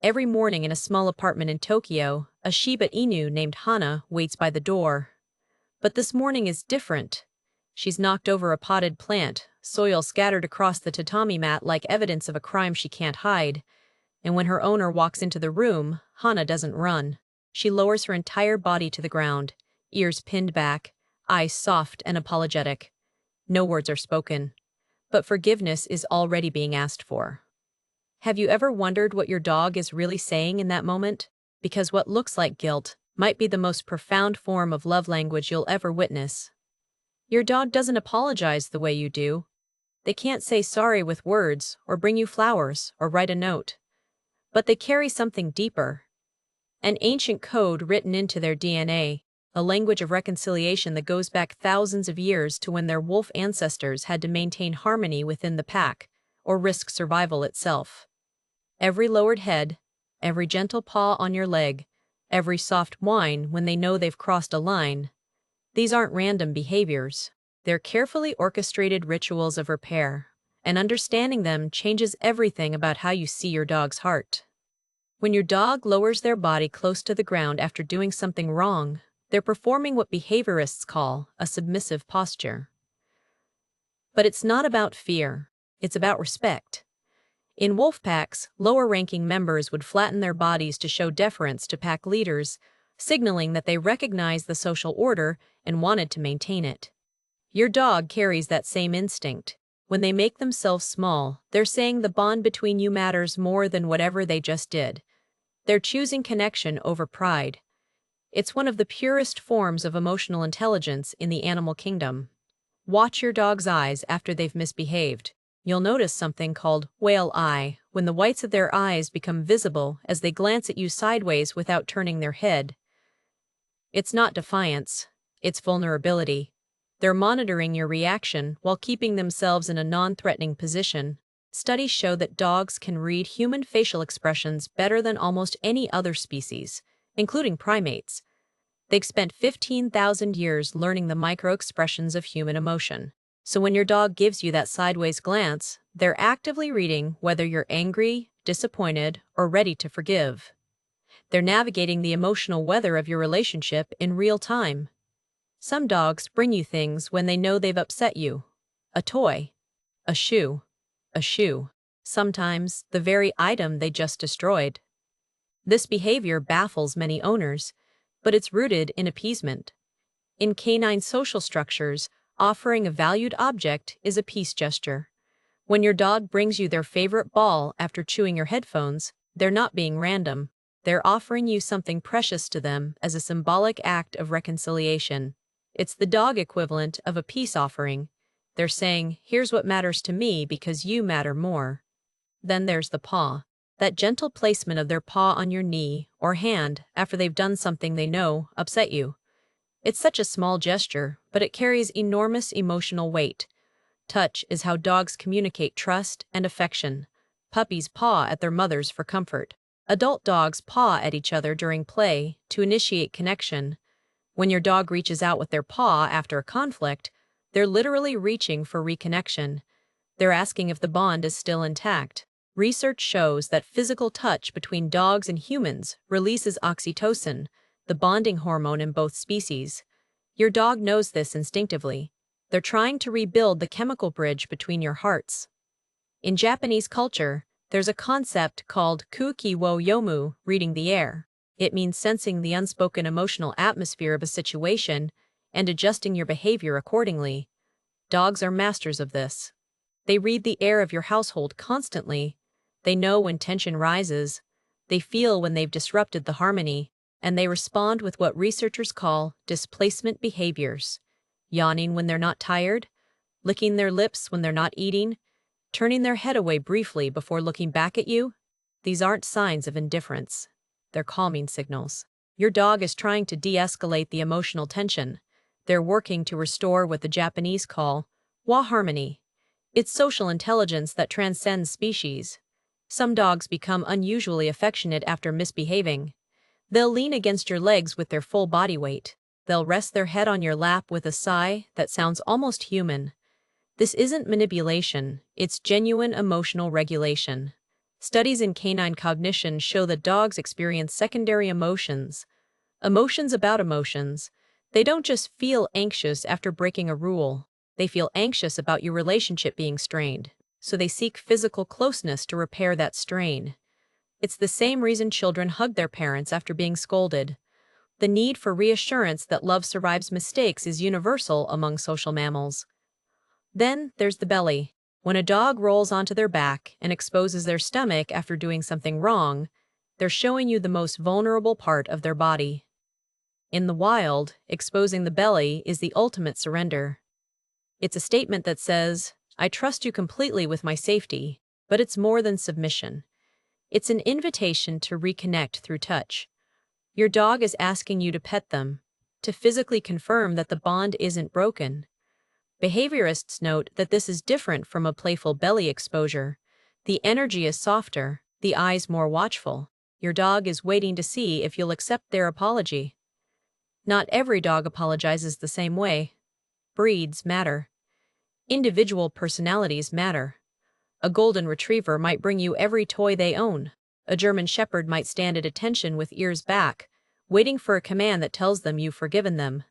Every morning in a small apartment in Tokyo, a Shiba Inu named Hana waits by the door. But this morning is different. She's knocked over a potted plant, soil scattered across the tatami mat like evidence of a crime she can't hide. And when her owner walks into the room, Hana doesn't run. She lowers her entire body to the ground, ears pinned back, eyes soft and apologetic. No words are spoken, but forgiveness is already being asked for. Have you ever wondered what your dog is really saying in that moment? Because what looks like guilt might be the most profound form of love language you'll ever witness. Your dog doesn't apologize the way you do. They can't say sorry with words, or bring you flowers, or write a note. But they carry something deeper. An ancient code written into their DNA, a language of reconciliation that goes back thousands of years to when their wolf ancestors had to maintain harmony within the pack, or risk survival itself. Every lowered head, every gentle paw on your leg, every soft whine when they know they've crossed a line. These aren't random behaviors. They're carefully orchestrated rituals of repair, and understanding them changes everything about how you see your dog's heart. When your dog lowers their body close to the ground after doing something wrong, they're performing what behaviorists call a submissive posture. But it's not about fear, it's about respect. In wolf packs, lower-ranking members would flatten their bodies to show deference to pack leaders, signaling that they recognize the social order and wanted to maintain it. Your dog carries that same instinct. When they make themselves small, they're saying the bond between you matters more than whatever they just did. They're choosing connection over pride. It's one of the purest forms of emotional intelligence in the animal kingdom. Watch your dog's eyes after they've misbehaved. You'll notice something called whale eye, when the whites of their eyes become visible as they glance at you sideways without turning their head. It's not defiance, it's vulnerability. They're monitoring your reaction while keeping themselves in a non-threatening position. Studies show that dogs can read human facial expressions better than almost any other species, including primates. They've spent 15,000 years learning the micro-expressions of human emotion. So when your dog gives you that sideways glance, they're actively reading whether you're angry, disappointed, or ready to forgive. They're navigating the emotional weather of your relationship in real time. Some dogs bring you things when they know they've upset you. A toy, a shoe, sometimes the very item they just destroyed. This behavior baffles many owners, but it's rooted in appeasement. In canine social structures, offering a valued object is a peace gesture. When your dog brings you their favorite ball after chewing your headphones, they're not being random. They're offering you something precious to them as a symbolic act of reconciliation. It's the dog equivalent of a peace offering. They're saying, here's what matters to me because you matter more. Then there's the paw. That gentle placement of their paw on your knee or hand after they've done something they know upset you. It's such a small gesture, but it carries enormous emotional weight. Touch is how dogs communicate trust and affection. Puppies paw at their mothers for comfort. Adult dogs paw at each other during play to initiate connection. When your dog reaches out with their paw after a conflict, they're literally reaching for reconnection. They're asking if the bond is still intact. Research shows that physical touch between dogs and humans releases oxytocin, the bonding hormone in both species. Your dog knows this instinctively. They're trying to rebuild the chemical bridge between your hearts. In Japanese culture, there's a concept called kuki wo yomu, reading the air. It means sensing the unspoken emotional atmosphere of a situation and adjusting your behavior accordingly. Dogs are masters of this. They read the air of your household constantly. They know when tension rises. They feel when they've disrupted the harmony. And they respond with what researchers call displacement behaviors. Yawning when they're not tired, licking their lips when they're not eating, turning their head away briefly before looking back at you. These aren't signs of indifference. They're calming signals. Your dog is trying to de-escalate the emotional tension. They're working to restore what the Japanese call wa harmony. It's social intelligence that transcends species. Some dogs become unusually affectionate after misbehaving. They'll lean against your legs with their full body weight. They'll rest their head on your lap with a sigh that sounds almost human. This isn't manipulation, it's genuine emotional regulation. Studies in canine cognition show that dogs experience secondary emotions, emotions about emotions. They don't just feel anxious after breaking a rule, they feel anxious about your relationship being strained, so they seek physical closeness to repair that strain. It's the same reason children hug their parents after being scolded. The need for reassurance that love survives mistakes is universal among social mammals. Then there's the belly. When a dog rolls onto their back and exposes their stomach after doing something wrong, they're showing you the most vulnerable part of their body. In the wild, exposing the belly is the ultimate surrender. It's a statement that says, I trust you completely with my safety, but it's more than submission. It's an invitation to reconnect through touch. Your dog is asking you to pet them, to physically confirm that the bond isn't broken. Behaviorists note that this is different from a playful belly exposure. The energy is softer, the eyes more watchful. Your dog is waiting to see if you'll accept their apology. Not every dog apologizes the same way. Breeds matter. Individual personalities matter. A golden retriever might bring you every toy they own. A German shepherd might stand at attention with ears back, waiting for a command that tells them you've forgiven them.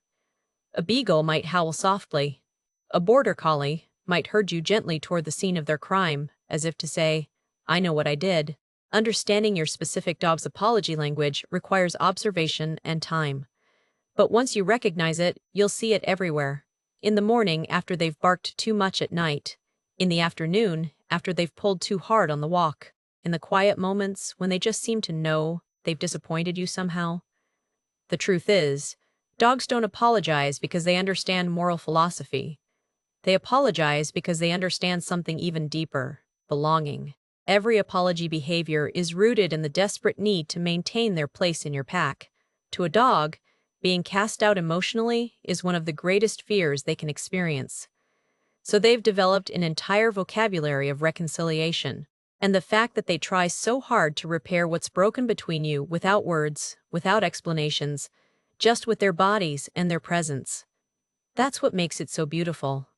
A beagle might howl softly. A border collie might herd you gently toward the scene of their crime, as if to say, I know what I did. Understanding your specific dog's apology language requires observation and time. But once you recognize it, you'll see it everywhere. In the morning after they've barked too much at night. In the afternoon after they've pulled too hard on the walk. In the quiet moments when they just seem to know they've disappointed you somehow. The truth is, dogs don't apologize because they understand moral philosophy. They apologize because they understand something even deeper, belonging. Every apology behavior is rooted in the desperate need to maintain their place in your pack. To a dog, being cast out emotionally is one of the greatest fears they can experience. So they've developed an entire vocabulary of reconciliation. And the fact that they try so hard to repair what's broken between you without words, without explanations, just with their bodies and their presence. That's what makes it so beautiful.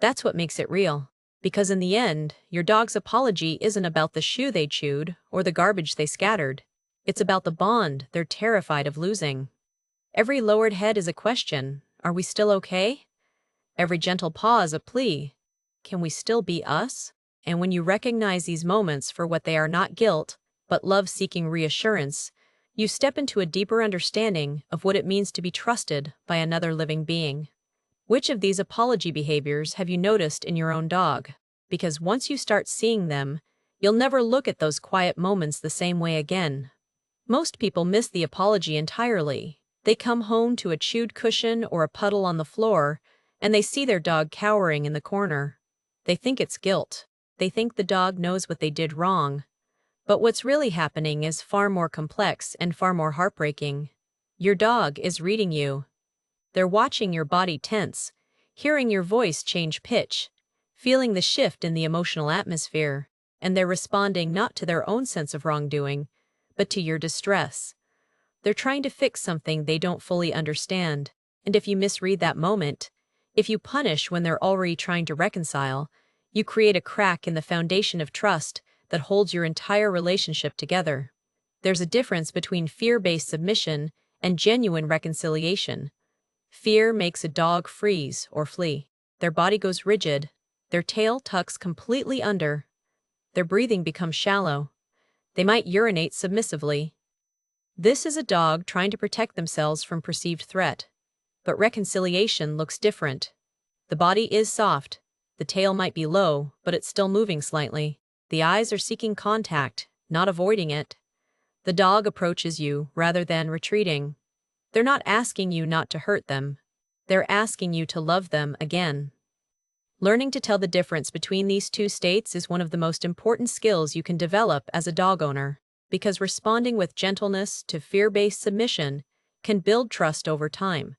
That's what makes it real. Because in the end, your dog's apology isn't about the shoe they chewed or the garbage they scattered. It's about the bond they're terrified of losing. Every lowered head is a question. Are we still okay? Every gentle pause a plea. Can we still be us? And when you recognize these moments for what they are, not guilt, but love-seeking reassurance, you step into a deeper understanding of what it means to be trusted by another living being. Which of these apology behaviors have you noticed in your own dog? Because once you start seeing them, you'll never look at those quiet moments the same way again. Most people miss the apology entirely. They come home to a chewed cushion or a puddle on the floor, and they see their dog cowering in the corner. They think it's guilt. They think the dog knows what they did wrong. But what's really happening is far more complex and far more heartbreaking. Your dog is reading you. They're watching your body tense, hearing your voice change pitch, feeling the shift in the emotional atmosphere, and they're responding not to their own sense of wrongdoing, but to your distress. They're trying to fix something they don't fully understand, and if you misread that moment, if you punish when they're already trying to reconcile, you create a crack in the foundation of trust that holds your entire relationship together. There's a difference between fear-based submission and genuine reconciliation. Fear makes a dog freeze or flee. Their body goes rigid, their tail tucks completely under, their breathing becomes shallow. They might urinate submissively. This is a dog trying to protect themselves from perceived threat. But reconciliation looks different. The body is soft. The tail might be low, but it's still moving slightly. The eyes are seeking contact, not avoiding it. The dog approaches you rather than retreating. They're not asking you not to hurt them. They're asking you to love them again. Learning to tell the difference between these two states is one of the most important skills you can develop as a dog owner, because responding with gentleness to fear-based submission can build trust over time.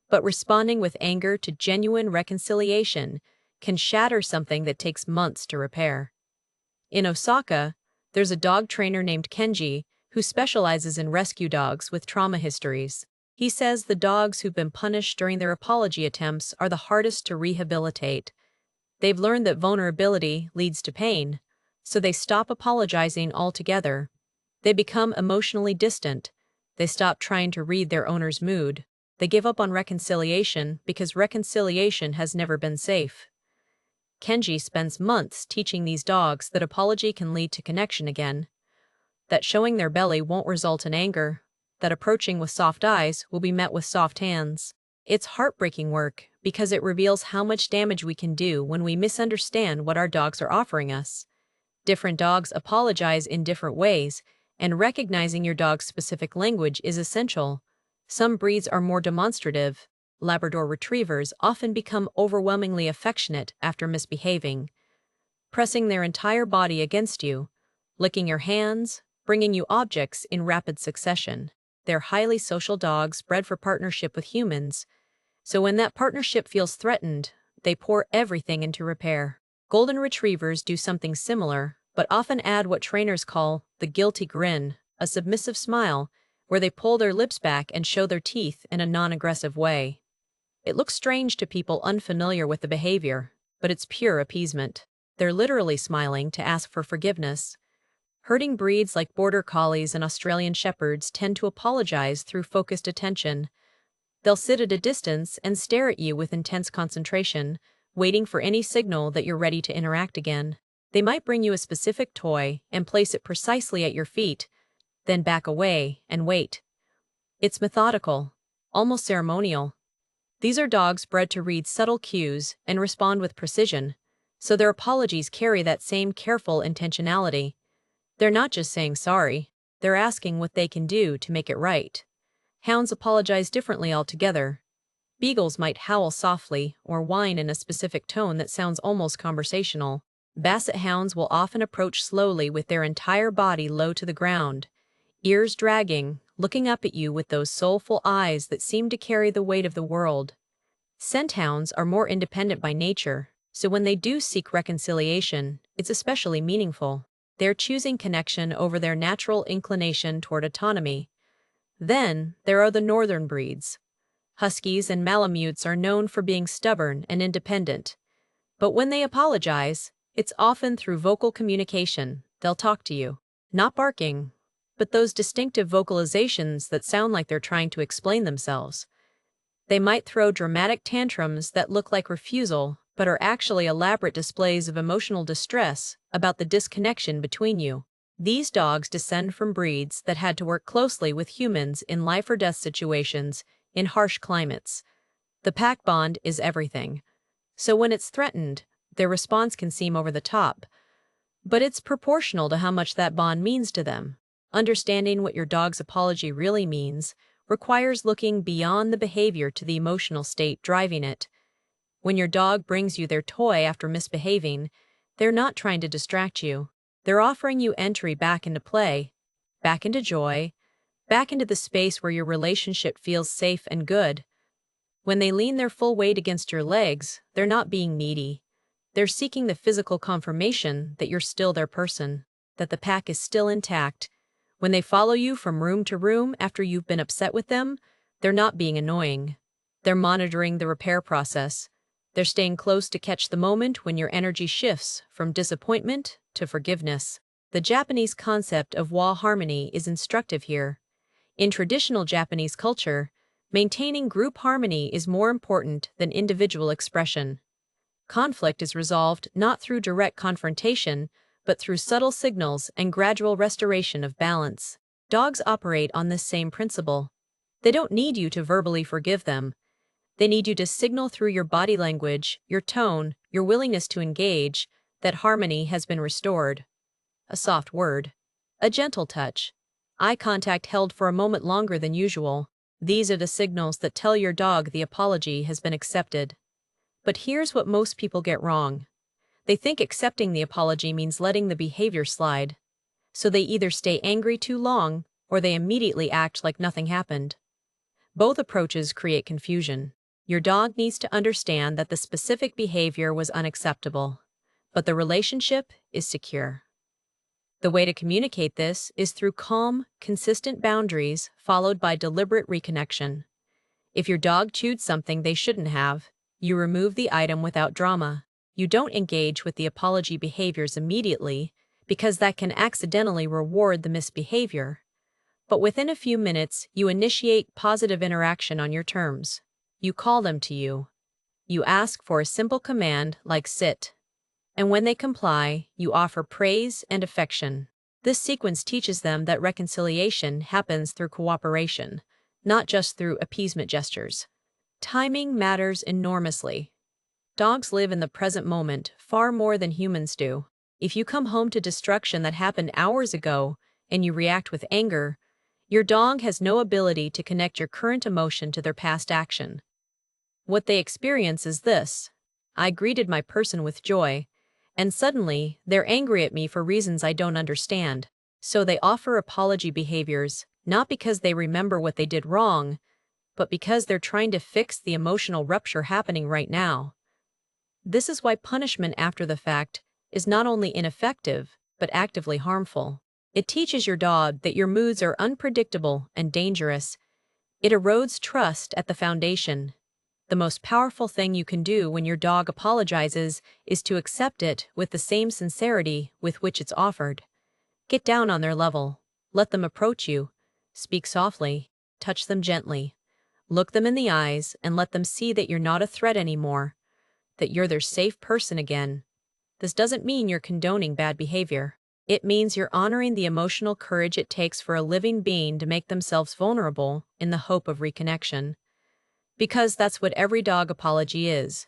But responding with anger to genuine reconciliation can shatter something that takes months to repair. In Osaka, there's a dog trainer named Kenji who specializes in rescue dogs with trauma histories. He says the dogs who've been punished during their apology attempts are the hardest to rehabilitate. They've learned that vulnerability leads to pain, So they stop apologizing altogether. They become emotionally distant. They stop trying to read their owner's mood. They give up on reconciliation because reconciliation has never been safe. Kenji spends months teaching these dogs that apology can lead to connection again, that showing their belly won't result in anger, that approaching with soft eyes will be met with soft hands. It's heartbreaking work because it reveals how much damage we can do when we misunderstand what our dogs are offering us. Different dogs apologize in different ways, and recognizing your dog's specific language is essential. Some breeds are more demonstrative. Labrador retrievers often become overwhelmingly affectionate after misbehaving, pressing their entire body against you, licking your hands, bringing you objects in rapid succession. They're highly social dogs bred for partnership with humans, so when that partnership feels threatened, they pour everything into repair. Golden retrievers do something similar, but often add what trainers call the guilty grin, a submissive smile, where they pull their lips back and show their teeth in a non-aggressive way. It looks strange to people unfamiliar with the behavior, but it's pure appeasement. They're literally smiling to ask for forgiveness. Herding breeds like Border Collies and Australian Shepherds tend to apologize through focused attention. They'll sit at a distance and stare at you with intense concentration, waiting for any signal that you're ready to interact again. They might bring you a specific toy and place it precisely at your feet, then back away and wait. It's methodical, almost ceremonial. These are dogs bred to read subtle cues and respond with precision, so their apologies carry that same careful intentionality. They're not just saying sorry, they're asking what they can do to make it right. Hounds apologize differently altogether. Beagles might howl softly or whine in a specific tone that sounds almost conversational. Basset hounds will often approach slowly with their entire body low to the ground, ears dragging, looking up at you with those soulful eyes that seem to carry the weight of the world. Scent hounds are more independent by nature, so when they do seek reconciliation, it's especially meaningful. They're choosing connection over their natural inclination toward autonomy. Then, there are the northern breeds. Huskies and Malamutes are known for being stubborn and independent. But when they apologize, it's often through vocal communication. They'll talk to you. Not barking, but those distinctive vocalizations that sound like they're trying to explain themselves. They might throw dramatic tantrums that look like refusal, but are actually elaborate displays of emotional distress about the disconnection between you. These dogs descend from breeds that had to work closely with humans in life-or-death situations in harsh climates. The pack bond is everything. So when it's threatened, their response can seem over the top. But it's proportional to how much that bond means to them. Understanding what your dog's apology really means requires looking beyond the behavior to the emotional state driving it. When your dog brings you their toy after misbehaving, they're not trying to distract you. They're offering you entry back into play, back into joy, back into the space where your relationship feels safe and good. When they lean their full weight against your legs, they're not being needy. They're seeking the physical confirmation that you're still their person, that the pack is still intact. When they follow you from room to room after you've been upset with them, they're not being annoying. They're monitoring the repair process. They're staying close to catch the moment when your energy shifts from disappointment to forgiveness. The Japanese concept of wa harmony is instructive here. In traditional Japanese culture, maintaining group harmony is more important than individual expression. Conflict is resolved not through direct confrontation, but through subtle signals and gradual restoration of balance. Dogs operate on this same principle. They don't need you to verbally forgive them. They need you to signal through your body language, your tone, your willingness to engage, that harmony has been restored. A soft word, a gentle touch, eye contact held for a moment longer than usual. These are the signals that tell your dog the apology has been accepted. But here's what most people get wrong. They think accepting the apology means letting the behavior slide. So they either stay angry too long, or they immediately act like nothing happened. Both approaches create confusion. Your dog needs to understand that the specific behavior was unacceptable, but the relationship is secure. The way to communicate this is through calm, consistent boundaries followed by deliberate reconnection. If your dog chewed something they shouldn't have, you remove the item without drama. You don't engage with the apology behaviors immediately because that can accidentally reward the misbehavior. But within a few minutes, you initiate positive interaction on your terms. You call them to you. You ask for a simple command like sit. And when they comply, you offer praise and affection. This sequence teaches them that reconciliation happens through cooperation, not just through appeasement gestures. Timing matters enormously. Dogs live in the present moment far more than humans do. If you come home to destruction that happened hours ago and you react with anger, your dog has no ability to connect your current emotion to their past action. What they experience is this: I greeted my person with joy, and suddenly they're angry at me for reasons I don't understand. So they offer apology behaviors, not because they remember what they did wrong, but because they're trying to fix the emotional rupture happening right now. This is why punishment after the fact is not only ineffective, but actively harmful. It teaches your dog that your moods are unpredictable and dangerous. It erodes trust at the foundation. The most powerful thing you can do when your dog apologizes is to accept it with the same sincerity with which it's offered. Get down on their level. Let them approach you. Speak softly. Touch them gently. Look them in the eyes and let them see that you're not a threat anymore, that you're their safe person again. This doesn't mean you're condoning bad behavior. It means you're honoring the emotional courage it takes for a living being to make themselves vulnerable in the hope of reconnection. Because that's what every dog apology is.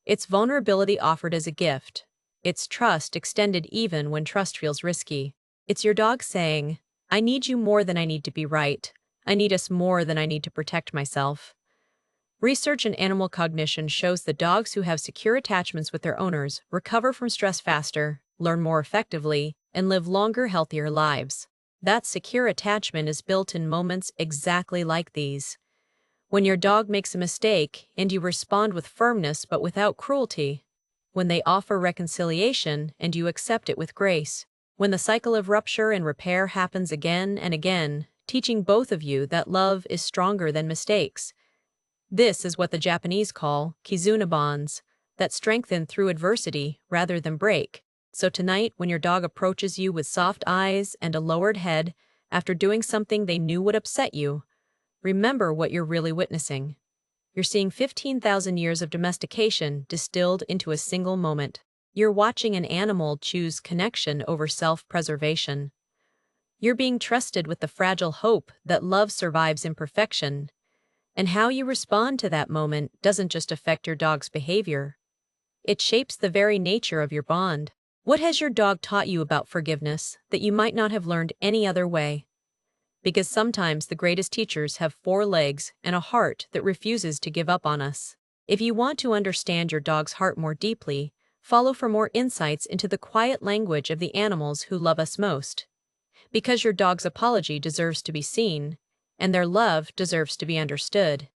It's vulnerability offered as a gift. It's trust extended even when trust feels risky. It's your dog saying, I need you more than I need to be right. I need us more than I need to protect myself. Research in animal cognition shows that dogs who have secure attachments with their owners recover from stress faster, learn more effectively, and live longer, healthier lives. That secure attachment is built in moments exactly like these. When your dog makes a mistake and you respond with firmness but without cruelty. When they offer reconciliation and you accept it with grace. When the cycle of rupture and repair happens again and again, teaching both of you that love is stronger than mistakes. This is what the Japanese call kizuna bonds, that strengthen through adversity rather than break. So tonight, when your dog approaches you with soft eyes and a lowered head after doing something they knew would upset you, remember what you're really witnessing. You're seeing 15,000 years of domestication distilled into a single moment. You're watching an animal choose connection over self-preservation. You're being trusted with the fragile hope that love survives imperfection. And how you respond to that moment doesn't just affect your dog's behavior. It shapes the very nature of your bond. What has your dog taught you about forgiveness that you might not have learned any other way? Because sometimes the greatest teachers have 4 legs and a heart that refuses to give up on us. If you want to understand your dog's heart more deeply, follow for more insights into the quiet language of the animals who love us most. Because your dog's apology deserves to be seen, and their love deserves to be understood.